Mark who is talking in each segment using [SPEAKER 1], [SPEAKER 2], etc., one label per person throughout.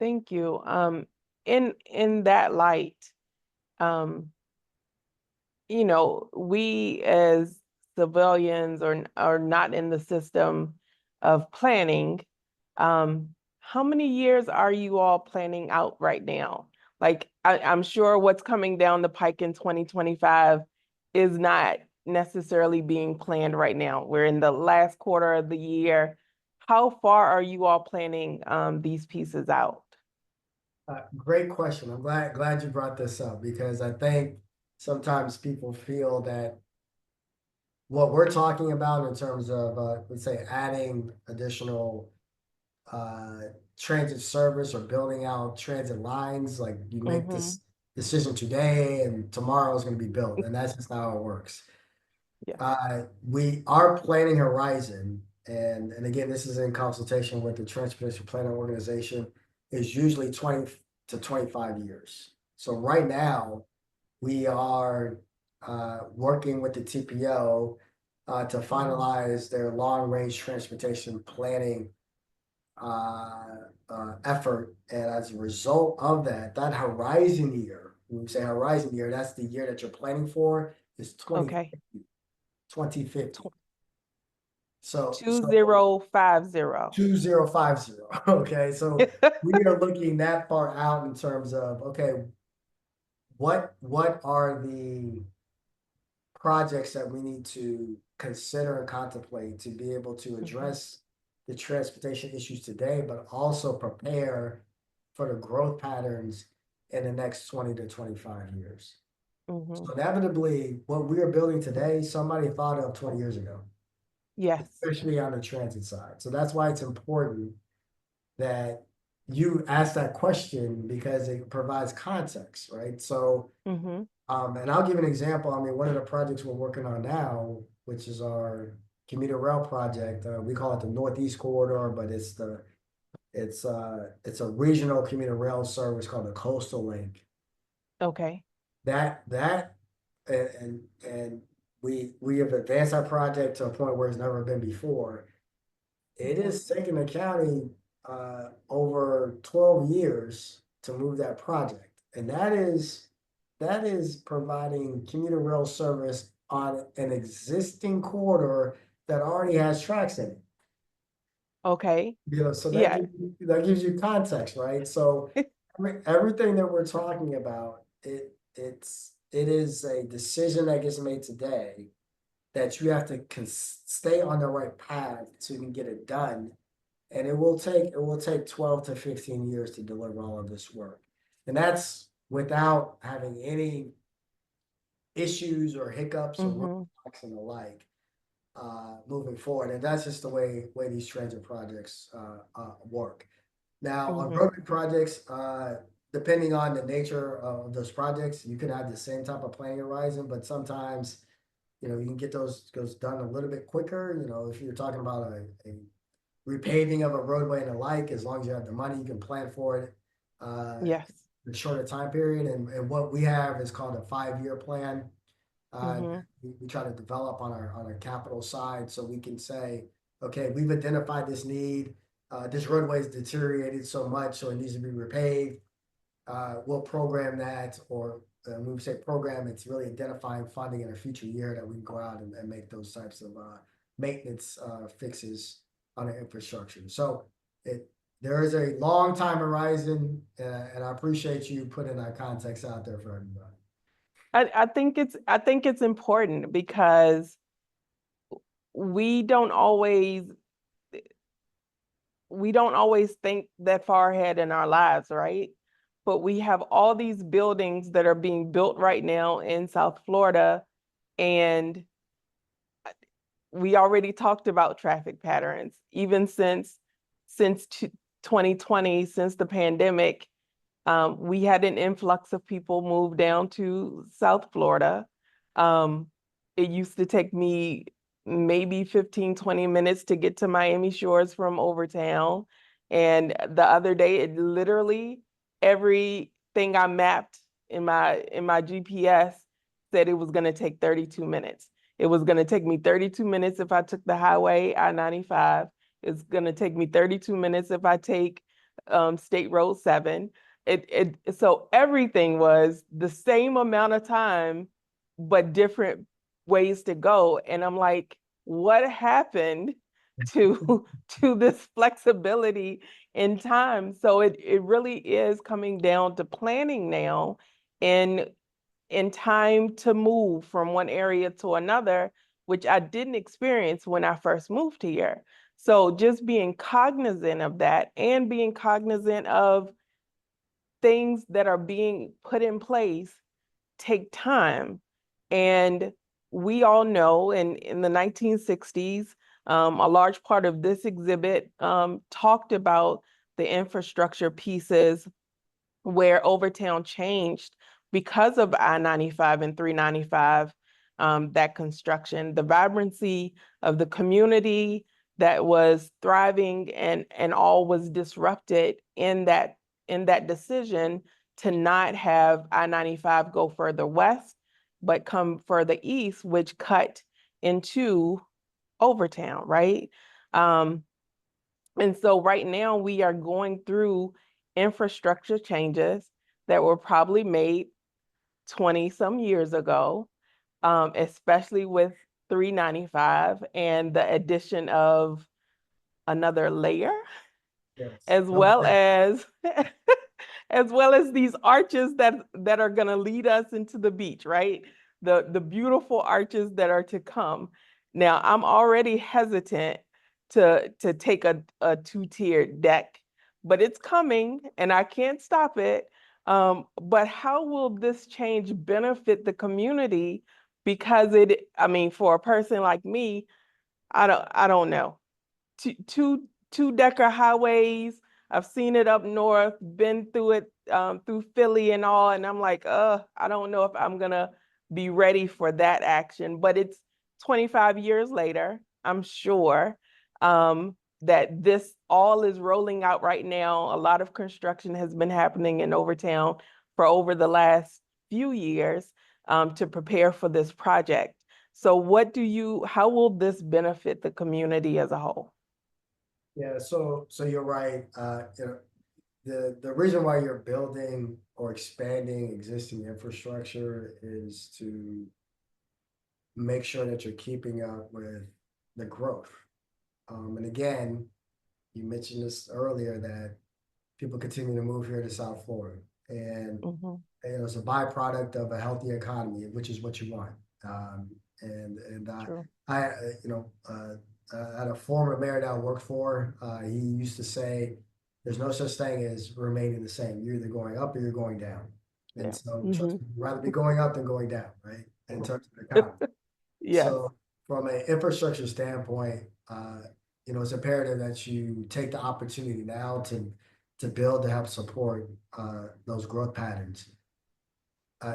[SPEAKER 1] Thank you. In that light, um, we as civilians are not in the system of planning. How many years are you all planning out right now? Like, I'm sure what's coming down the pike in 2025 is not necessarily being planned right now. We're in the last quarter of the year. How far are you all planning these pieces out?
[SPEAKER 2] Great question. I'm glad you brought this up because I think sometimes people feel that what we're talking about in terms of let's say adding additional uh, transit service or building out transit lines, like you make
[SPEAKER 1] Mm-hmm.
[SPEAKER 2] this decision today and tomorrow is going to be built, and that's just how it works.
[SPEAKER 1] Yes.
[SPEAKER 2] We are planning horizon, and again, this is in consultation with the Transportation Planning Organization, is usually 20 to 25 years. So right now, we are working with the TPO to finalize their long-range transportation planning effort. And as a result of that, that horizon year, when we say horizon year, that's the year that you're planning for, is
[SPEAKER 1] Okay.
[SPEAKER 2] 2050. So
[SPEAKER 1] 2050.
[SPEAKER 2] 2050. Okay. So we are looking that far out in terms of, okay, what are the projects that we need to consider and contemplate to be able to
[SPEAKER 1] Mhm.
[SPEAKER 2] address the transportation issues today, but also prepare for the growth patterns in the next 20 to 25 years.
[SPEAKER 1] Mhm.
[SPEAKER 2] So inevitably, what we are building today, somebody thought of 20 years ago,
[SPEAKER 1] Yes.
[SPEAKER 2] especially on the transit side. So that's why it's important that you ask that question because it provides context, right? So
[SPEAKER 1] Mhm.
[SPEAKER 2] and I'll give an example. I mean, one of the projects we're working on now, which is our commuter rail project, we call it the Northeast Corridor, but it's a regional commuter rail service called the Coastal Link.
[SPEAKER 1] Okay.
[SPEAKER 2] That and we have advanced our project to a point where it's never been before. It
[SPEAKER 1] Mhm.
[SPEAKER 2] is taking the county over 12 years to move that project, and that is providing commuter rail service on an existing corridor that already has tracks in it.
[SPEAKER 1] Okay.
[SPEAKER 2] So
[SPEAKER 1] Yeah.
[SPEAKER 2] that gives you context, right? So everything that we're talking about, it is a decision that gets made today that you have to stay on the right path so you can get it done. And it will take 12 to 15 years to deliver all of this work. And that's without having any issues or hiccups or
[SPEAKER 1] Mhm.
[SPEAKER 2] roadblocks and the like moving forward. And that's just the way these transit projects work. Now, on
[SPEAKER 1] Mhm.
[SPEAKER 2] roadway projects, depending on the nature of those projects, you could have the same type of planning horizon, but sometimes, you can get those done a little bit quicker. If you're talking about a repaving of a roadway and the like, as long as you have the money, you can plan for it
[SPEAKER 1] Yes.
[SPEAKER 2] in a shorter time period. And what we have is called a 5-year plan. Uh,
[SPEAKER 1] Mhm.
[SPEAKER 2] we try to develop on our capital side so we can say, okay, we've identified this need. This roadway is deteriorated so much, so it needs to be repaved. We'll program that, or when we say program, it's really identifying funding in a future year that we can go out and make those types of maintenance fixes on the infrastructure. So it there is a long time horizon, and I appreciate you putting that context out there for everybody.
[SPEAKER 1] I think it's important because we don't always we don't always think that far ahead in our lives, right? But we have all these buildings that are being built right now in South Florida, and we already talked about traffic patterns, even since 2020, since the pandemic. We had an influx of people move down to South Florida. Um, it used to take me maybe 15, 20 minutes to get to Miami Shores from Overtown. And the other day, it literally everything I mapped in my GPS said it was going to take 32 minutes. It was going to take me 32 minutes if I took the highway I-95. It's going to take me 32 minutes if I take State Road 7. So everything was the same amount of time, but different ways to go. And I'm like, what happened to to this flexibility in time? So it really is coming down to planning now and in time to move from one area to another, which I didn't experience when I first moved here. So just being cognizant of that and being cognizant of things that are being put in place take time. And we all know in the 1960s, a large part of this exhibit talked about the infrastructure pieces where Overtown changed because of I-95 and 395, that construction, the vibrancy of the community that was thriving and all was disrupted in that decision to not have I-95 go further west, but come further east, which cut into Overtown, right? Um, and so right now we are going through infrastructure changes that were probably made 20 some years ago, especially with 395 and the addition of another layer,
[SPEAKER 2] Yes.
[SPEAKER 1] as well as as well as these arches that are going to lead us into the beach, right? The beautiful arches that are to come. Now, I'm already hesitant to take a two-tiered deck, but it's coming and I can't stop it. But how will this change benefit the community? Because I mean, for a person like me, I don't know. Two decker highways. I've seen it up north, been through it through Philly and all, and I'm like, I don't know if I'm gonna be ready for that action. But it's 25 years later, I'm sure that this all is rolling out right now. A lot of construction has been happening in Overtown for over the last few years to prepare for this project. So how will this benefit the community as a whole?
[SPEAKER 2] Yeah, so you're right. The reason why you're building or expanding existing infrastructure is to make sure that you're keeping up with the growth. And again, you mentioned this earlier that people continue to move here to South Florida, and
[SPEAKER 1] Mhm.
[SPEAKER 2] it's a byproduct of a healthy economy, which is what you want. And
[SPEAKER 1] True.
[SPEAKER 2] I at a former mayor that I worked for, he used to say, "There's no such thing as remaining the same. You're either going up or you're going down." And
[SPEAKER 1] Yeah.
[SPEAKER 2] so, trust
[SPEAKER 1] Hmm.
[SPEAKER 2] me, you'd rather be going up than going down, right? In terms of the economy.
[SPEAKER 1] Yes.
[SPEAKER 2] So, from an infrastructure standpoint, it's imperative that you take the opportunity now to build to help support those growth patterns.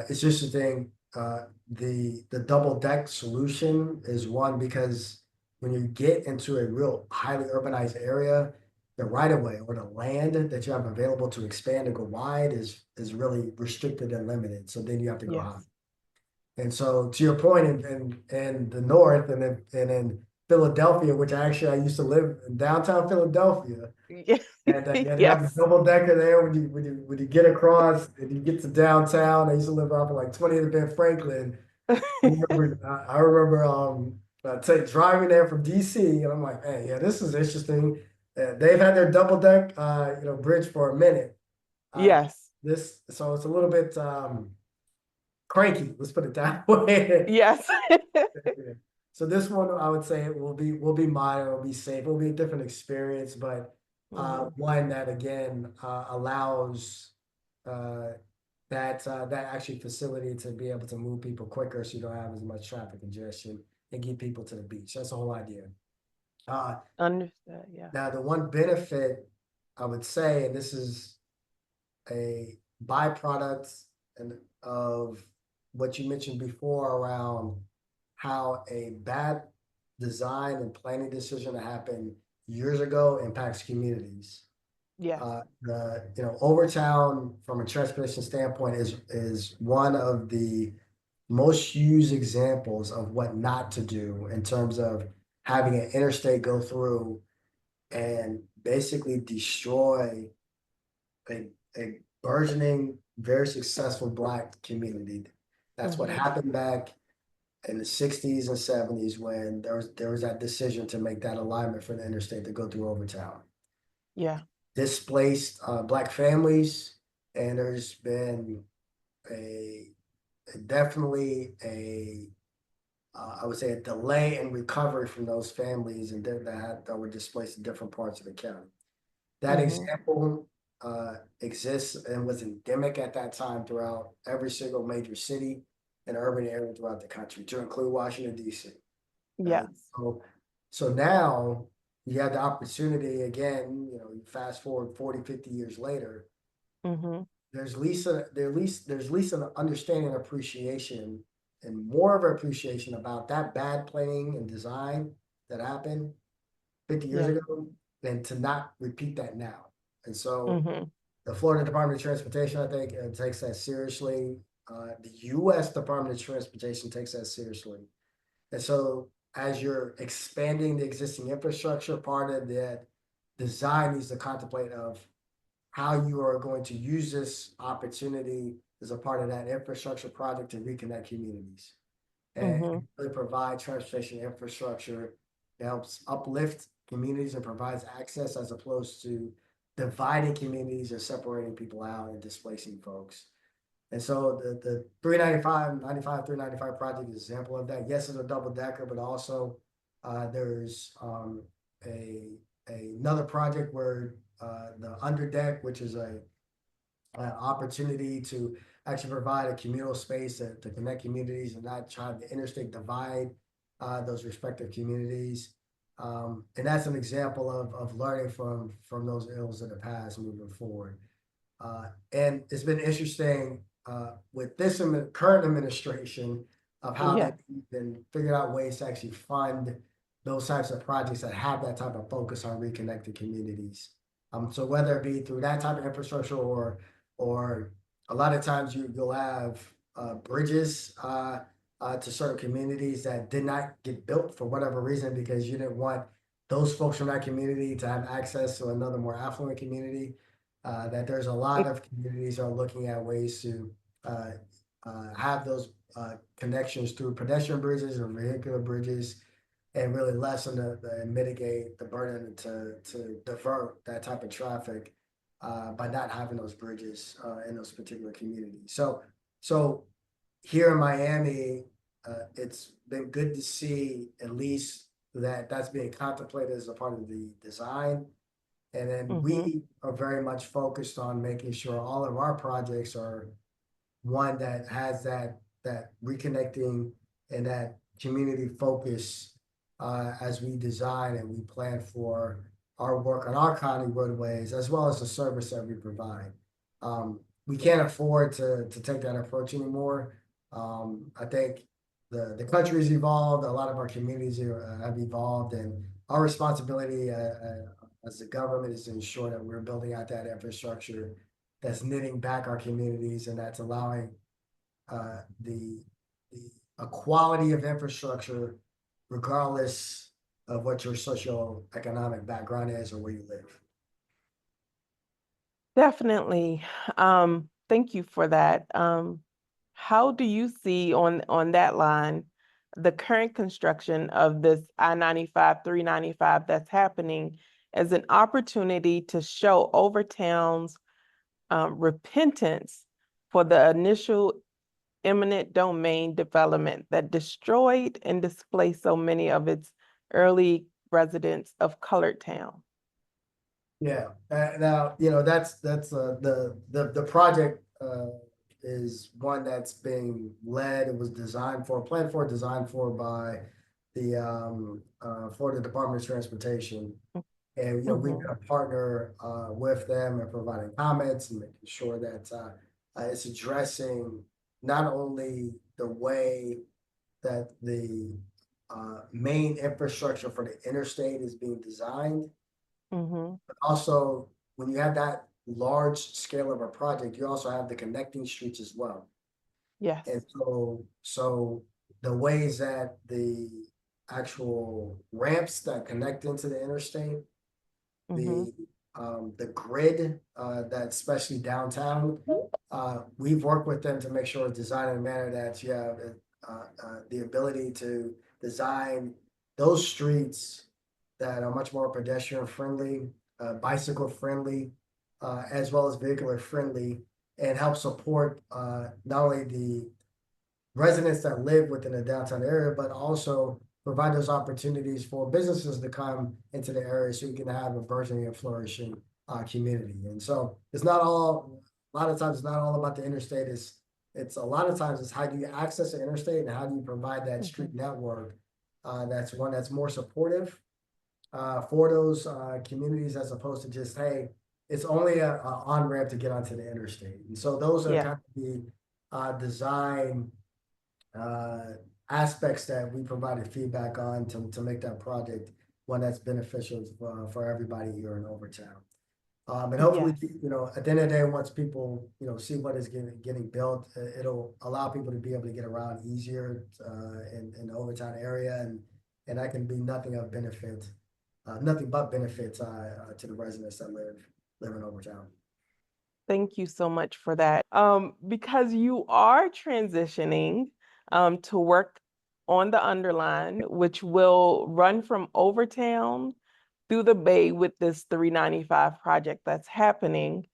[SPEAKER 2] It's just a thing. The double deck solution is one because when you get into a real highly urbanized area, the right of way or the land that you have available to expand and go wide is really restricted and limited. So then you have to go high.
[SPEAKER 1] Yes.
[SPEAKER 2] And so to your point in the north and in Philadelphia, which I used to live in downtown Philadelphia,
[SPEAKER 1] Yes.
[SPEAKER 2] and yeah, they have a
[SPEAKER 1] Yes.
[SPEAKER 2] double decker there when you get across and you get to downtown. I used to live off of like 20th and Franklin. I remember driving there from DC, and I'm like, hey, yeah, this is interesting. They've had their double deck bridge for a minute. Uh,
[SPEAKER 1] Yes.
[SPEAKER 2] so it's a little bit cranky. Let's put it that way.
[SPEAKER 1] Yes.
[SPEAKER 2] So this one, I would say it will be mild, it'll be safe, it'll be a different experience, but
[SPEAKER 1] Hmm.
[SPEAKER 2] one that again allows uh, that actually facility to be able to move people quicker, so you don't have as much traffic congestion and get people to the beach. That's the whole idea. Uh,
[SPEAKER 1] Understood. Yeah.
[SPEAKER 2] Now the one benefit I would say, and this is a byproduct of what you mentioned before around how a bad design and planning decision that happened years ago impacts communities.
[SPEAKER 1] Yes.
[SPEAKER 2] Overtown from a transportation standpoint is one of the most used examples of what not to do in terms of having an interstate go through and basically destroy a burgeoning, very successful Black community. That's what happened back in the 60s and 70s when there was that decision to make that alignment for the interstate to go through Overtown.
[SPEAKER 1] Yeah.
[SPEAKER 2] Displaced Black families, and there's been a definitely a I would say a delay in recovery from those families and that were displaced in different parts of the county. That example exists and was endemic at that time throughout every single major city and urban area throughout the country, to include Washington, D.C. Right?
[SPEAKER 1] Yes.
[SPEAKER 2] So now you have the opportunity again, you fast forward 40, 50 years later, there's at least an understanding and appreciation and more of an appreciation about that bad planning and design that happened 50 years
[SPEAKER 1] Yeah.
[SPEAKER 2] ago, than to not repeat that now. And so
[SPEAKER 1] Mm-hmm.
[SPEAKER 2] the Florida Department of Transportation, I think, takes that seriously. The U.S. Department of Transportation takes that seriously. And so as you're expanding the existing infrastructure, part of that design needs to contemplate of how you are going to use this opportunity as a part of that infrastructure project to reconnect communities and really provide transportation infrastructure that helps uplift communities and provides access as opposed to dividing communities and separating people out and displacing folks. And so the 395 project is an example of that. Yes, it's a double decker, but also there's another project where the underdeck, which is an opportunity to actually provide a communal space to connect communities and not try to interstate divide those respective communities. And that's an example of learning from those ills of the past moving forward. And it's been interesting with this current administration of how
[SPEAKER 1] Yeah.
[SPEAKER 2] they've been figured out ways to actually fund those types of projects that have that type of focus on reconnected communities. So whether it be through that type of infrastructure or a lot of times you'll have bridges to certain communities that did not get built for whatever reason because you didn't want those folks from that community to have access to another more affluent community. That there's a lot of communities are looking at ways to have those connections through pedestrian bridges or vehicular bridges and really lessen and mitigate the burden to divert that type of traffic by not having those bridges in those particular communities. So here in Miami, it's been good to see at least that's being contemplated as a part of the design. And then we are very much focused on making sure all of our projects are one that has that reconnecting and that community focus as we design and we plan for our work on our county roadways as well as the service that we provide. We can't afford to take that approach anymore. I think the country's evolved, a lot of our communities have evolved, and our responsibility as the government is to ensure that we're building out that infrastructure that's knitting back our communities and that's allowing the a quality of infrastructure regardless of what your socioeconomic background is or where you live.
[SPEAKER 1] Definitely. Thank you for that. How do you see on that line the current construction of this I-95, 395 that's happening as an opportunity to show Overtown's repentance for the initial eminent domain development that destroyed and displaced so many of its early residents of Colored Town?
[SPEAKER 2] Yeah. Now, that's the project is one that's being led. It was planned for, designed for by the Florida Department of Transportation. And we've been a partner with them and providing comments and making sure that it's addressing not only the way that the main infrastructure for the interstate is being designed, but also when you have that large scale of a project, you also have the connecting streets as well.
[SPEAKER 1] Yes.
[SPEAKER 2] And so the ways that the actual ramps that connect into the interstate, the the grid, that's especially downtown. We've worked with them to make sure it's designed in a manner that you have the ability to design those streets that are much more pedestrian friendly, bicycle friendly, as well as vehicular friendly, and help support not only the residents that live within the downtown area, but also provide those opportunities for businesses to come into the area so you can have a burgeoning and flourishing community. And so it's not all, a lot of times it's not all about the interstate. It's a lot of times it's how do you access the interstate and how do you provide that street network that's one that's more supportive for those communities as opposed to just, hey, it's only a on-ramp to get onto the interstate. And so those are
[SPEAKER 1] Yeah.
[SPEAKER 2] kind of the design aspects that we provided feedback on to make that project one that's beneficial for everybody here in Overtown. And hopefully,
[SPEAKER 1] Yes.
[SPEAKER 2] you know, at the end of the day, once people, you know, see what is getting built, it'll allow people to be able to get around easier in the Overtown area, and that can be nothing but benefits to the residents that live in Overtown.
[SPEAKER 1] Thank you so much for that. Because you are transitioning to work on the Underline, which will run from Overtown through the Bay with this 395 project that's happening.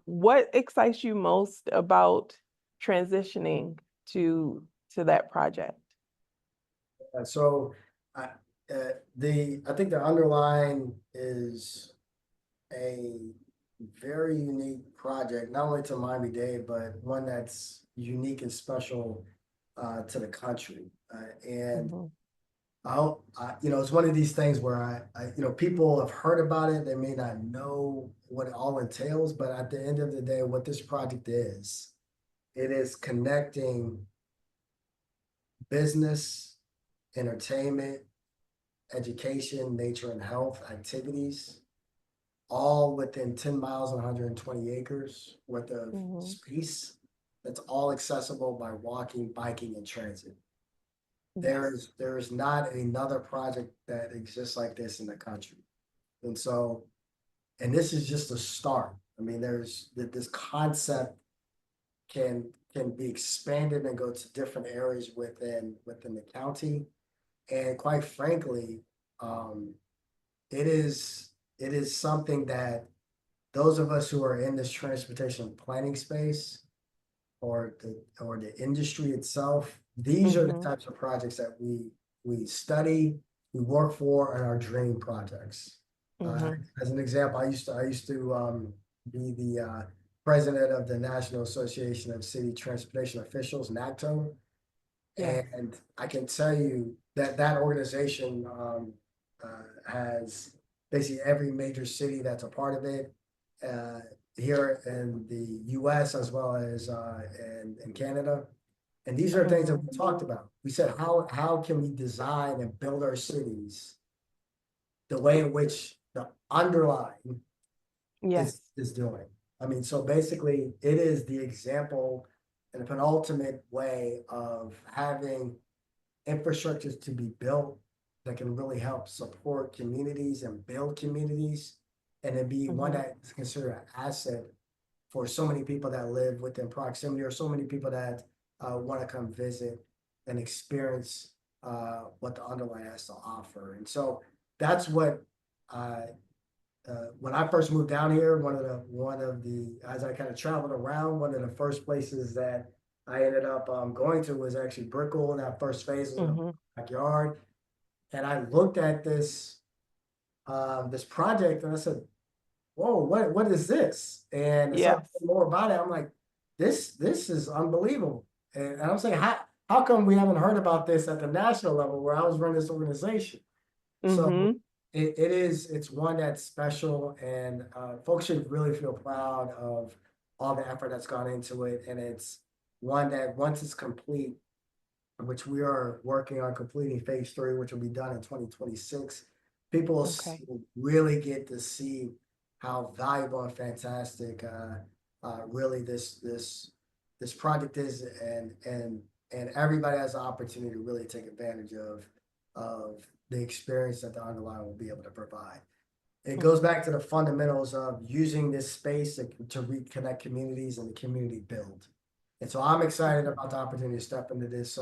[SPEAKER 1] What excites you most about transitioning to that project?
[SPEAKER 2] So I I think the Underline is a very unique project, not only to Miami-Dade, but one that's unique and special to the country. And
[SPEAKER 1] Mhm.
[SPEAKER 2] you know, it's one of these things where you know, people have heard about it. They may not know what it all entails, but at the end of the day, what this project is, it is connecting business, entertainment, education, nature, and health activities, all within 10 miles and 120 acres worth of
[SPEAKER 1] Mhm.
[SPEAKER 2] space that's all accessible by walking, biking, and transit.
[SPEAKER 1] Yes.
[SPEAKER 2] There is not another project that exists like this in the country. And so, and this is just a start. I mean, there's this concept can be expanded and go to different areas within the county. And quite frankly, um, it is something that those of us who are in this transportation planning space or the industry itself, these are the
[SPEAKER 1] Mhm.
[SPEAKER 2] types of projects that we study, we work for, and our dream projects.
[SPEAKER 1] Mhm.
[SPEAKER 2] As an example, I used to be the president of the National Association of City Transportation Officials, NACTO,
[SPEAKER 1] Yes.
[SPEAKER 2] and I can tell you that that organization has basically every major city that's a part of it uh, here in the US as well as in Canada. And these are things that
[SPEAKER 1] Mhm.
[SPEAKER 2] we talked about. We said, how can we design and build our cities the way in which the underlying
[SPEAKER 1] Yes.
[SPEAKER 2] is doing? I mean, so basically, it is the example and the penultimate way of having infrastructures to be built that can really help support communities and build communities, and then be one
[SPEAKER 1] Mhm.
[SPEAKER 2] that is considered an asset for so many people that live within proximity or so many people that want to come visit and experience what the Underline has to offer. And so that's what uh, when I first moved down here, one of the as I kind of traveled around, one of the first places that I ended up going to was actually Brickell. That first phase was in the
[SPEAKER 1] Mhm.
[SPEAKER 2] backyard, and I looked at this project and I said, "Whoa, what is this?" And as I
[SPEAKER 1] Yes.
[SPEAKER 2] learned more about it, I'm like, this is unbelievable." And I'm saying, how come we haven't heard about this at the national level where I was running this organization? So
[SPEAKER 1] Mhm.
[SPEAKER 2] it's one that's special, and folks should really feel proud of all the effort that's gone into it. And it's one that once it's complete, which we are working on completing phase 3, which will be done in 2026, people
[SPEAKER 1] Okay.
[SPEAKER 2] will really get to see how valuable and fantastic really this project is, and everybody has the opportunity to really take advantage of the experience that the Underline will be able to provide. it goes back to the fundamentals of using this space to reconnect communities and the community build. And so I'm excited about the opportunity to step into this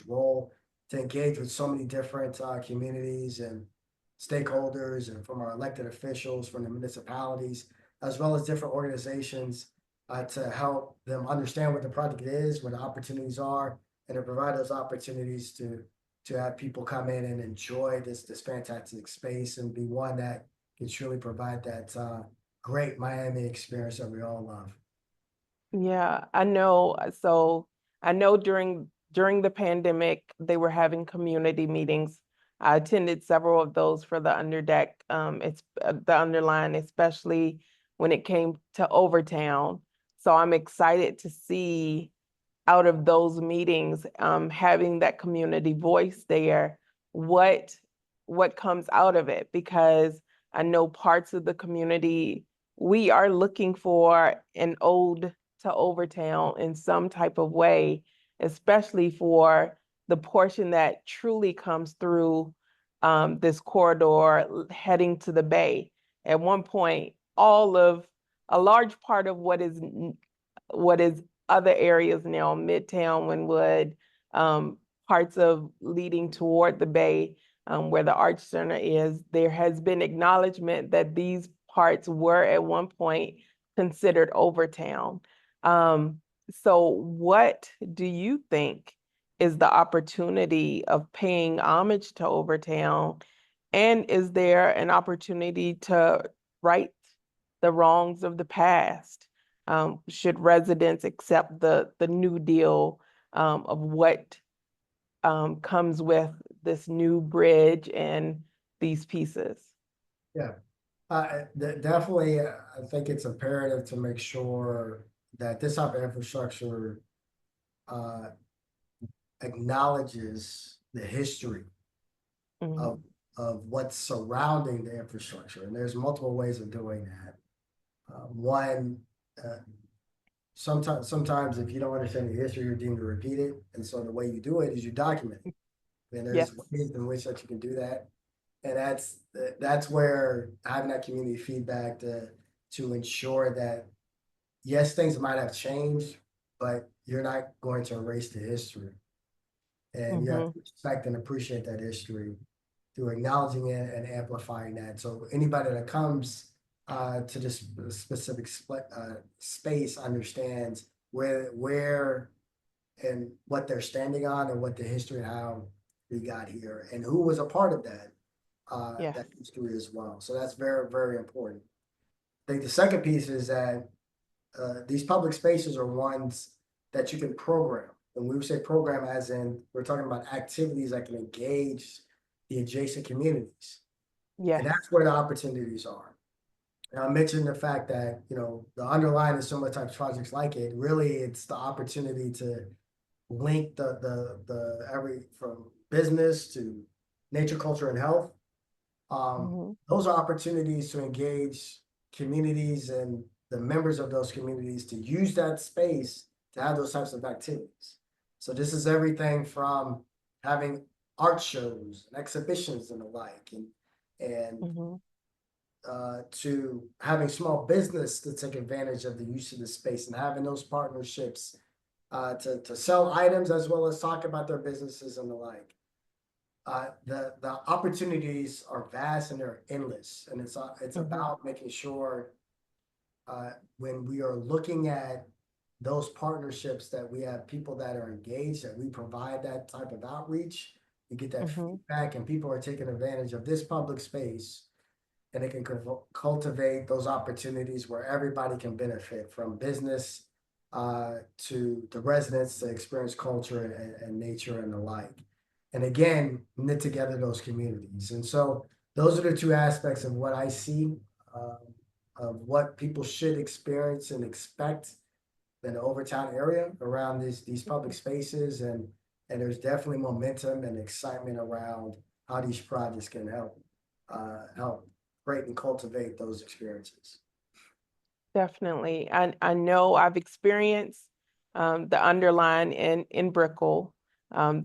[SPEAKER 2] role, to engage with so many different communities and stakeholders, and from our elected officials, from the municipalities, as well as different organizations, to help them understand what the project is, what the opportunities are, and to provide those opportunities to have people come in and enjoy this fantastic space and be one that can truly provide that great Miami experience that we all love.
[SPEAKER 1] Yeah, I know. So I know during the pandemic, they were having community meetings. I attended several of those for the underdeck, it's the underline, especially when it came to Overtown. So I'm excited to see out of those meetings, having that community voice there, what what comes out of it, because I know parts of the community, we are looking for an ode to Overtown in some type of way, especially for the portion that truly comes through this corridor heading to the bay. At one point, a large part of what is other areas now, Midtown, Wynwood, parts of leading toward the bay, where the Arch Center is, there has been acknowledgement that these parts were at one point considered Overtown. So what do you think is the opportunity of paying homage to Overtown? And is there an opportunity to right the wrongs of the past? Should residents accept the new deal of what comes with this new bridge and these pieces?
[SPEAKER 2] Yeah, definitely. I think it's imperative to make sure that this type of infrastructure uh, acknowledges the history of
[SPEAKER 1] Mhm.
[SPEAKER 2] what's surrounding the infrastructure, and there's multiple ways of doing that. One, uh, sometimes if you don't understand the history, you're deemed to repeat it, and so the way you do it is you document it. And
[SPEAKER 1] Yes.
[SPEAKER 2] there's ways in which that you can do that, and that's where having that community feedback to ensure that yes, things might have changed, but you're not going to erase the history, and you have
[SPEAKER 1] Hmm.
[SPEAKER 2] to respect and appreciate that history through acknowledging it and amplifying that. So anybody that comes to this specific space understands where and what they're standing on, and what the history and how we got here, and who was a part of
[SPEAKER 1] Yes.
[SPEAKER 2] that history as well. So that's very, very important. I think the second piece is that these public spaces are ones that you can program. And we would say program as in we're talking about activities that can engage the adjacent communities. And
[SPEAKER 1] Yes.
[SPEAKER 2] that's where the opportunities are. And I mentioned the fact that, the underline is similar types of projects like it. Really, it's the opportunity to link the every from business to nature, culture, and health.
[SPEAKER 1] Hmm.
[SPEAKER 2] Those are opportunities to engage communities and the members of those communities to use that space to have those types of activities. So this is everything from having art shows and exhibitions and the like, and
[SPEAKER 1] Hmm.
[SPEAKER 2] to having small business to take advantage of the use of the space and having those partnerships to sell items as well as talk about their businesses and the like. The opportunities are vast and they're endless, and it's
[SPEAKER 1] Hmm.
[SPEAKER 2] about making sure when we are looking at those partnerships that we have people that are engaged, that we provide that type of outreach, we get that
[SPEAKER 1] Hmm.
[SPEAKER 2] feedback, and people are taking advantage of this public space, and it can cultivate those opportunities where everybody can benefit, from business to the residents to experience culture and nature and the like. And again, knit together those communities. And so those are the two aspects of what I see, uh, of what people should experience and expect in the Overtown area around these public spaces. And there's definitely momentum and excitement around how these projects can help create and cultivate those experiences.
[SPEAKER 1] Definitely. I know I've experienced the underline in Brickell.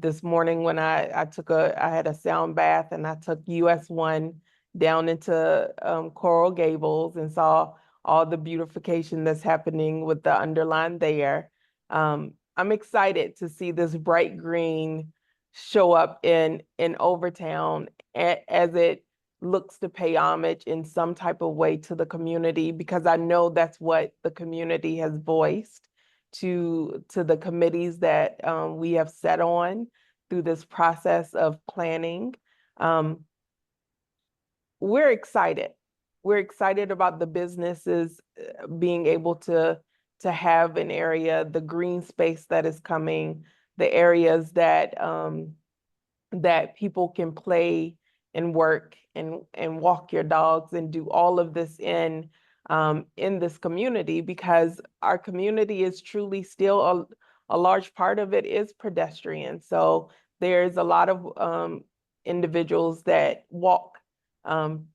[SPEAKER 1] This morning when I had a sound bath and I took US 1 down into Coral Gables and saw all the beautification that's happening with the Underline there. I'm excited to see this bright green show up in Overtown as it looks to pay homage in some type of way to the community, because I know that's what the community has voiced to the committees that we have set on through this process of planning. We're excited. We're excited about the businesses being able to have an area, the green space that is coming, the areas that that people can play and work and walk your dogs and do all of this in this community, because our community is truly still a large part of it is pedestrian. So there's a lot of individuals that walk um,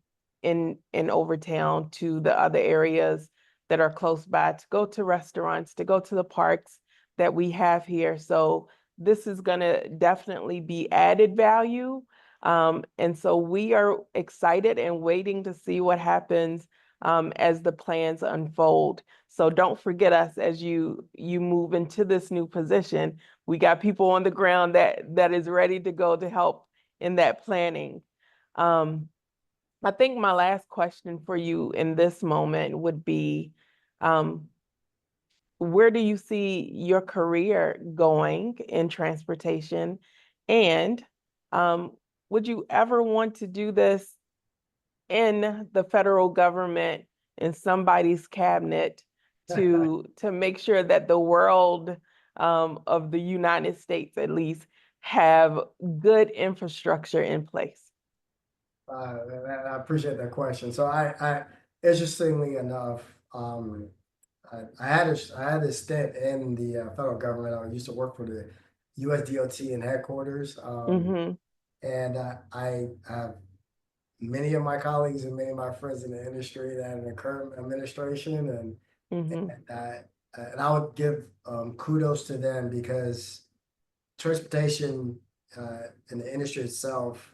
[SPEAKER 1] in Overtown to the other areas that are close by, to go to restaurants, to go to the parks that we have here. So this is going to definitely be added value. And so we are excited and waiting to see what happens as the plans unfold. So don't forget us as you move into this new position. We got people on the ground that is ready to go to help in that planning. I think my last question for you in this moment would be, where do you see your career going in transportation? And would you ever want to do this in the federal government, in somebody's cabinet, to make sure that the world of the United States at least have good infrastructure in place?
[SPEAKER 2] I appreciate that question. So interestingly enough, I had a stint in the federal government. I used to work for the U.S. DOT in headquarters,
[SPEAKER 1] Mm-hmm.
[SPEAKER 2] and I have many of my colleagues and many of my friends in the industry that are in the current administration,
[SPEAKER 1] Mm-hmm.
[SPEAKER 2] and I would give kudos to them, because transportation in the industry itself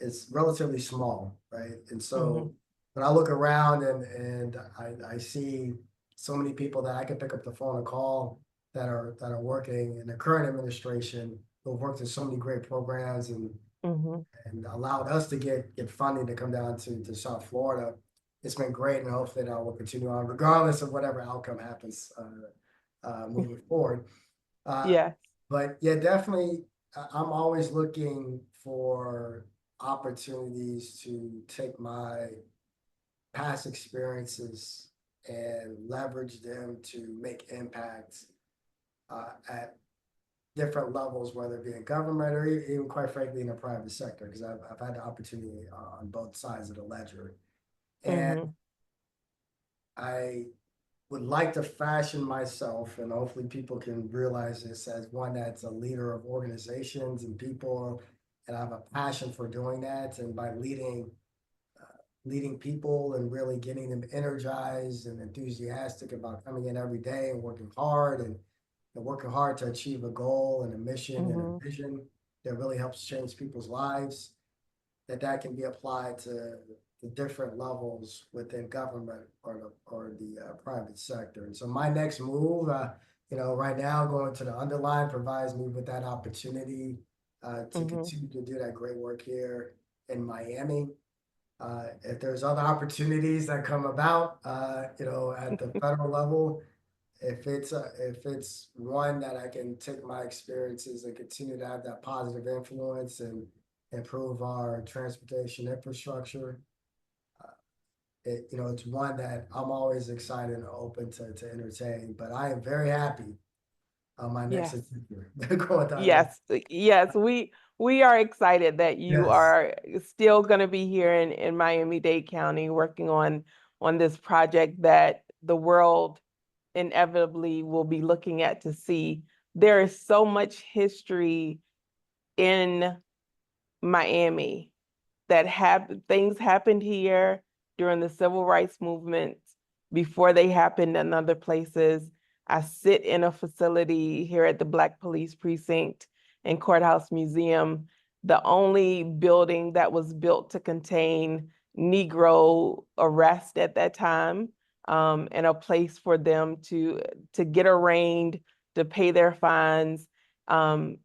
[SPEAKER 2] is relatively small, right? And
[SPEAKER 1] Mm-hmm.
[SPEAKER 2] so when I look around and I see so many people that I can pick up the phone and call that are working in the current administration, who have worked in so many great programs
[SPEAKER 1] Mm-hmm.
[SPEAKER 2] and allowed us to get funding to come down to South Florida. It's been great, and hopefully that will continue on regardless of whatever outcome happens moving forward. Uh,
[SPEAKER 1] Yes.
[SPEAKER 2] but yeah, definitely, I'm always looking for opportunities to take my past experiences and leverage them to make impacts at different levels, whether it be in government or even, quite frankly, in the private sector, because I've had the opportunity on both sides of the ledger. And
[SPEAKER 1] Mm-hmm.
[SPEAKER 2] I would like to fashion myself, and hopefully people can realize this, as one that's a leader of organizations and people, and I have a passion for doing that. And by leading people and really getting them energized and enthusiastic about coming in every day and working hard to achieve a goal and a mission and
[SPEAKER 1] Mm-hmm.
[SPEAKER 2] a vision that really helps change people's lives, that can be applied to the different levels within government or the private sector. And so my next move, right now going to the Underline provides me with that opportunity to
[SPEAKER 1] Mm-hmm.
[SPEAKER 2] continue to do that great work here in Miami. If there's other opportunities that come about, at the federal level, if it's one that I can take my experiences and continue to have that positive influence and improve our transportation infrastructure, it's one that I'm always excited and open to entertain. But I am very happy on my next
[SPEAKER 1] Yes.
[SPEAKER 2] adventure. Going down there.
[SPEAKER 1] Yes, yes, we are excited that you
[SPEAKER 2] Yes.
[SPEAKER 1] are still going to be here in Miami-Dade County working on this project that the world inevitably will be looking at to see. There is so much history in Miami that things happened here during the civil rights movement before they happened in other places. I sit in a facility here at the Black Police Precinct and Courthouse Museum, the only building that was built to contain Negro arrest at that time, and a place for them to get arraigned, to pay their fines, and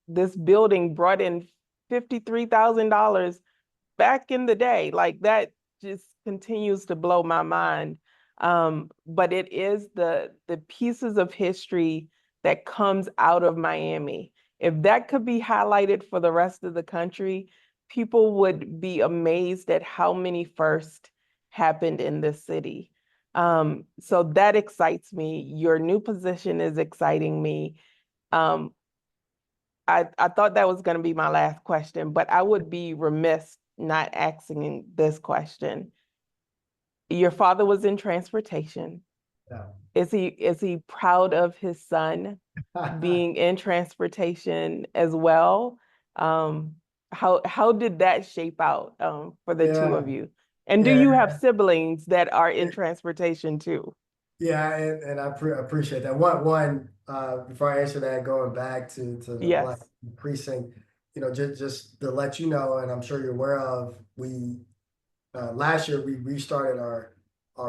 [SPEAKER 1] this building brought in $53,000 back in the day. Like, that just continues to blow my mind. But it is the pieces of history that comes out of Miami. If that could be highlighted for the rest of the country, people would be amazed at how many firsts happened in this city. So that excites me. Your new position is exciting me. Um, I thought that was going to be my last question, but I would be remiss not asking this question. Your father was in transportation.
[SPEAKER 2] Yeah.
[SPEAKER 1] Is he proud of his son being in transportation as well? How did that shape out for the two
[SPEAKER 2] Yeah,
[SPEAKER 1] of you? And do you have
[SPEAKER 2] yeah,
[SPEAKER 1] siblings that are in transportation too?
[SPEAKER 2] yeah, and I appreciate that. Before I answer that, going back to the Black
[SPEAKER 1] Yes.
[SPEAKER 2] Precinct, just to let you know, and I'm sure you're aware of, we last year we restarted our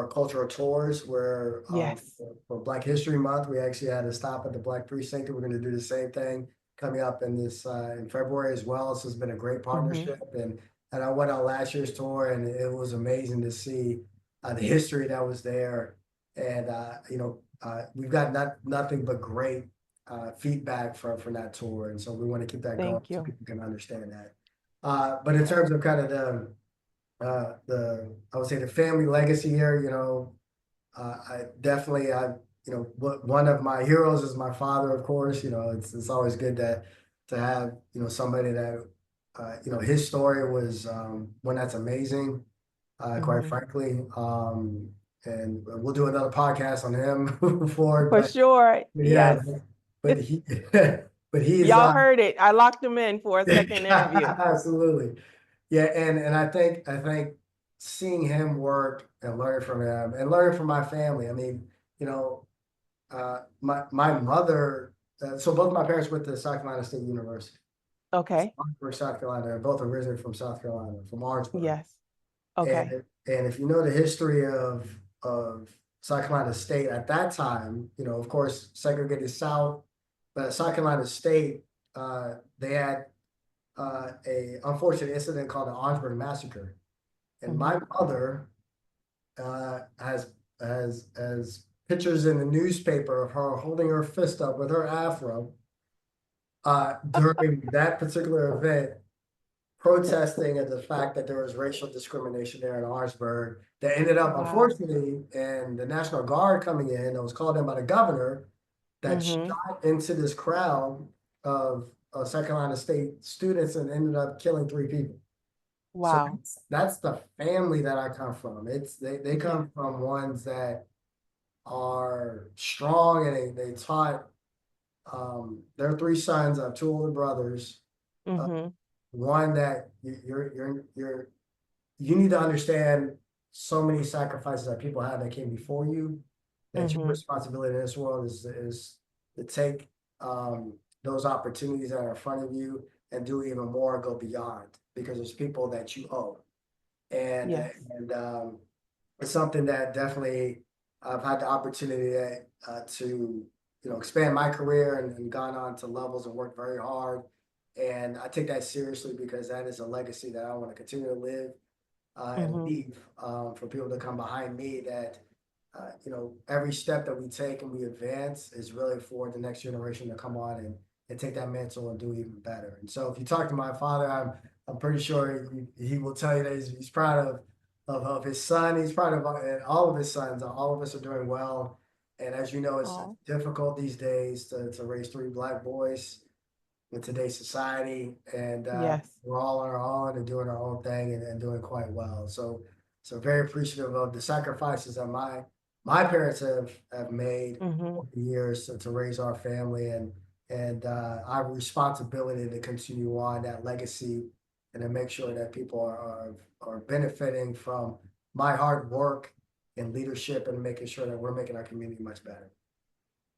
[SPEAKER 2] cultural tours where
[SPEAKER 1] Yes.
[SPEAKER 2] for Black History Month we actually had to stop at the Black Precinct, and we're going to do the same thing coming up in this in February as well. So it's been a great
[SPEAKER 1] Mm-hmm.
[SPEAKER 2] partnership, and I went on last year's tour, and it was amazing to see the history that was there, and we've got nothing but great feedback from that tour, and so we want to keep that going
[SPEAKER 1] Thank
[SPEAKER 2] so
[SPEAKER 1] you.
[SPEAKER 2] people can understand that. But in
[SPEAKER 1] Yes.
[SPEAKER 2] terms of kind of I would say the family legacy here, I definitely one of my heroes is my father, of course. It's always good to have somebody that his story was one that's amazing, quite
[SPEAKER 1] Mm-hmm.
[SPEAKER 2] frankly. And we'll do another podcast on him for it,
[SPEAKER 1] For sure.
[SPEAKER 2] yeah,
[SPEAKER 1] Yes.
[SPEAKER 2] but he but he's
[SPEAKER 1] Y'all heard it. I locked him in for a second interview.
[SPEAKER 2] absolutely. Yeah, and I think seeing him work and learning from him and learning from my family. I mean, my mother. So both my parents went to South Carolina State University.
[SPEAKER 1] Okay.
[SPEAKER 2] Orangeburg, South Carolina. They're both originally from South Carolina, from Orangeburg.
[SPEAKER 1] Yes. Okay.
[SPEAKER 2] And if you know the history of South Carolina State at that time, of course, segregated South, but South Carolina State, they had a unfortunate incident called the Orangeburg Massacre. And
[SPEAKER 1] Mm-hmm.
[SPEAKER 2] my mother has pictures in the newspaper of her holding her fist up with her afro during that particular event, protesting at the fact that there was racial discrimination there in Orangeburg that ended up,
[SPEAKER 1] Wow.
[SPEAKER 2] unfortunately, in the National Guard coming in that was called in by the governor that
[SPEAKER 1] Mm-hmm.
[SPEAKER 2] shot into this crowd of South Carolina State students and ended up killing 3 people. So
[SPEAKER 1] Wow.
[SPEAKER 2] that's the family that I come from. They
[SPEAKER 1] Yeah.
[SPEAKER 2] come from ones that are strong, and they taught their 3 sons. I have 2 older brothers. Uh,
[SPEAKER 1] Mm-hmm.
[SPEAKER 2] one that you need to understand so many sacrifices that people have that came before you, that your
[SPEAKER 1] Mm-hmm.
[SPEAKER 2] responsibility in this world is to take those opportunities that are in front of you and do even more, go beyond, because there's people that you owe. And
[SPEAKER 1] Yes.
[SPEAKER 2] and it's something that definitely I've had the opportunity to expand my career and gone on to levels and worked very hard. And I take that seriously because that is a legacy that I want to continue to live and
[SPEAKER 1] Mm-hmm.
[SPEAKER 2] leave for people to come behind me. That every step that we take and we advance is really for the next generation to come on and take that mantle and do even better. And so if you talk to my father, I'm pretty sure he will tell you that he's proud of his son. He's proud of and all of his sons. All of us are doing well. And as you know, it's
[SPEAKER 1] Oh,
[SPEAKER 2] difficult these days to raise 3 Black boys in today's society. And
[SPEAKER 1] yes.
[SPEAKER 2] we're all on our own and doing our own thing and doing quite well. So very appreciative of the sacrifices that my parents have made
[SPEAKER 1] Mm-hmm.
[SPEAKER 2] over the years to raise our family, and our responsibility to continue on that legacy and to make sure that people are benefiting from my hard work and leadership and making sure that we're making our community much better.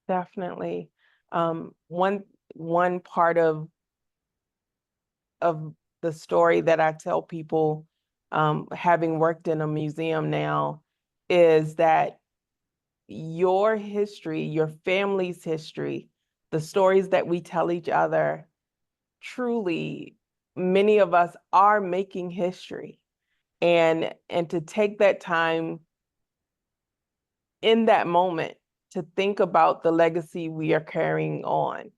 [SPEAKER 1] Definitely. One part of the story that I tell people having worked in a museum now, is that your history, your family's history, the stories that we tell each other, truly, many of us are making history. And to take that time in that moment to think about the legacy we are carrying on,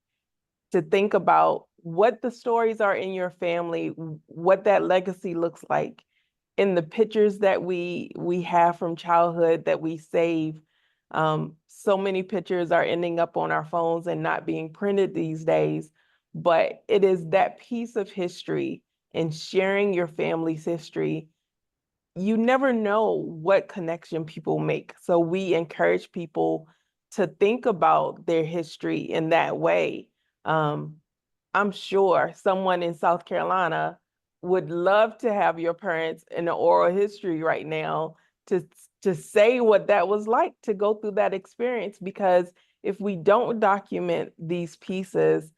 [SPEAKER 1] to think about what the stories are in your family, what that legacy looks like in the pictures that we have from childhood that we save. So many pictures are ending up on our phones and not being printed these days, but it is that piece of history and sharing your family's history. You never know what connection people make. So we encourage people to think about their history in that way. Um, I'm sure someone in South Carolina would love to have your parents in the oral history right now to say what that was like to go through that experience. Because if we don't document these pieces,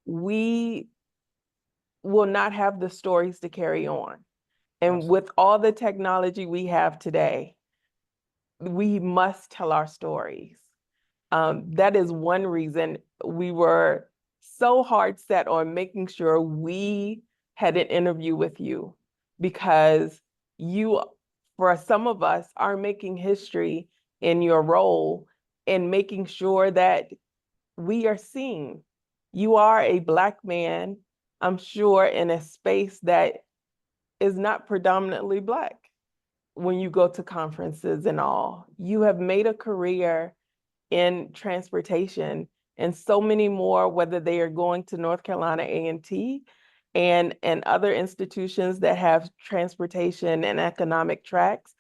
[SPEAKER 1] we will not have the stories to carry on. And
[SPEAKER 2] Absolutely.
[SPEAKER 1] with all the technology we have today, we must tell our stories. That is one reason we were so hard set on making sure we had an interview with you, because you, for some of us, are making history in your role and making sure that we are seen. You are a Black man, I'm sure, in a space that is not predominantly Black. When you go to conferences and all, you have made a career in transportation, and so many more, whether they are going to North Carolina A&T and other institutions that have transportation and economic tracks.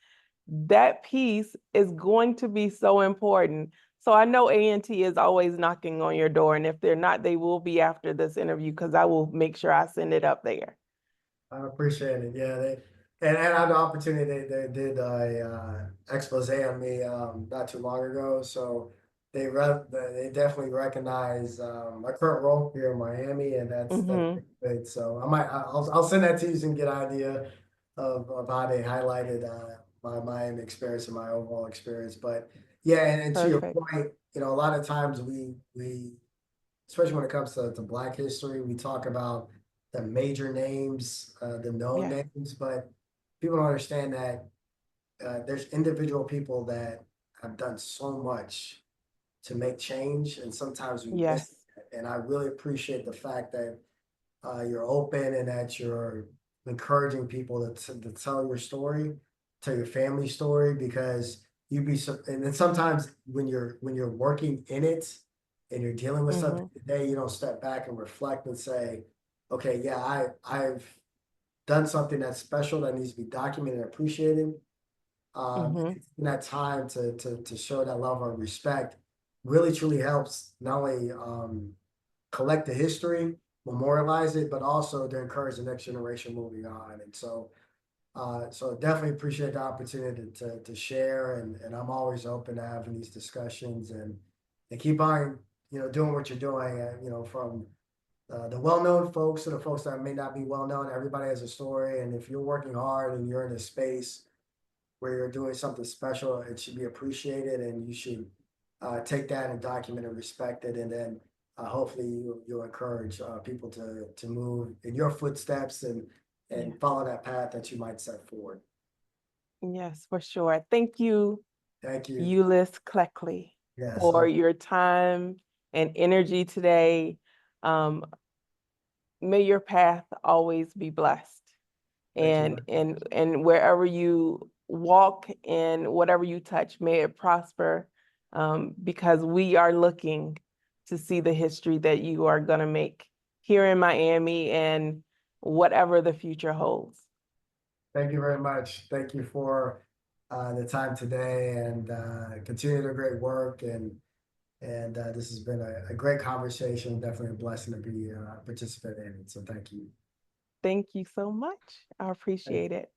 [SPEAKER 1] That piece is going to be so important. So I know A&T is always knocking on your door, and if they're not, they will be after this interview, because I will make sure I send it up there.
[SPEAKER 2] I appreciate it. Yeah, and I had the opportunity. They did a expose on me not too long ago, so they definitely recognize my current role here in Miami, and that's
[SPEAKER 1] Mm-hmm.
[SPEAKER 2] good. So I'll send that to you so you can get an idea of how they highlighted my Miami experience and my overall experience. But yeah, and to your
[SPEAKER 1] Perfect.
[SPEAKER 2] point, a lot of times we especially when it comes to Black history, we talk about the major names, the known
[SPEAKER 1] Yes.
[SPEAKER 2] names, but people don't understand that there's individual people that have done so much to make change, and sometimes we miss
[SPEAKER 1] Yes.
[SPEAKER 2] it. And I really appreciate the fact that you're open and that you're encouraging people to tell your story, tell your family story, because you'd be and then sometimes when you're working in it and you're dealing with something
[SPEAKER 1] Mm-hmm.
[SPEAKER 2] today, you don't step back and reflect and say, okay, yeah, I've done something that's special that needs to be documented and appreciated.
[SPEAKER 1] Mm-hmm.
[SPEAKER 2] In that time to show that level of respect really truly helps not only collect the history, memorialize it, but also to encourage the next generation moving on. And so definitely appreciate the opportunity to share, and I'm always open to having these discussions and keep on, doing what you're doing, from the well-known folks to the folks that may not be well-known. Everybody has a story, and if you're working hard and you're in a space where you're doing something special, it should be appreciated, and you should take that and document and respect it, and then hopefully you'll encourage people to move in your footsteps
[SPEAKER 1] Yeah.
[SPEAKER 2] and follow that path that you might set forward.
[SPEAKER 1] Yes, for sure. Thank you,
[SPEAKER 2] Thank you.
[SPEAKER 1] Eulois Cleckley,
[SPEAKER 2] Yes,
[SPEAKER 1] for your time and energy today. Um, may your path always be blessed.
[SPEAKER 2] thank you
[SPEAKER 1] And
[SPEAKER 2] very much.
[SPEAKER 1] and wherever you walk and whatever you touch, may it prosper. Because we are looking to see the history that you are going to make here in Miami and whatever the future holds.
[SPEAKER 2] Thank you very much. Thank you for the time today, and continue the great work. And this has been a great conversation. Definitely a blessing to be a participant in it. So thank you.
[SPEAKER 1] Thank you so much. I
[SPEAKER 2] Thank
[SPEAKER 1] appreciate it.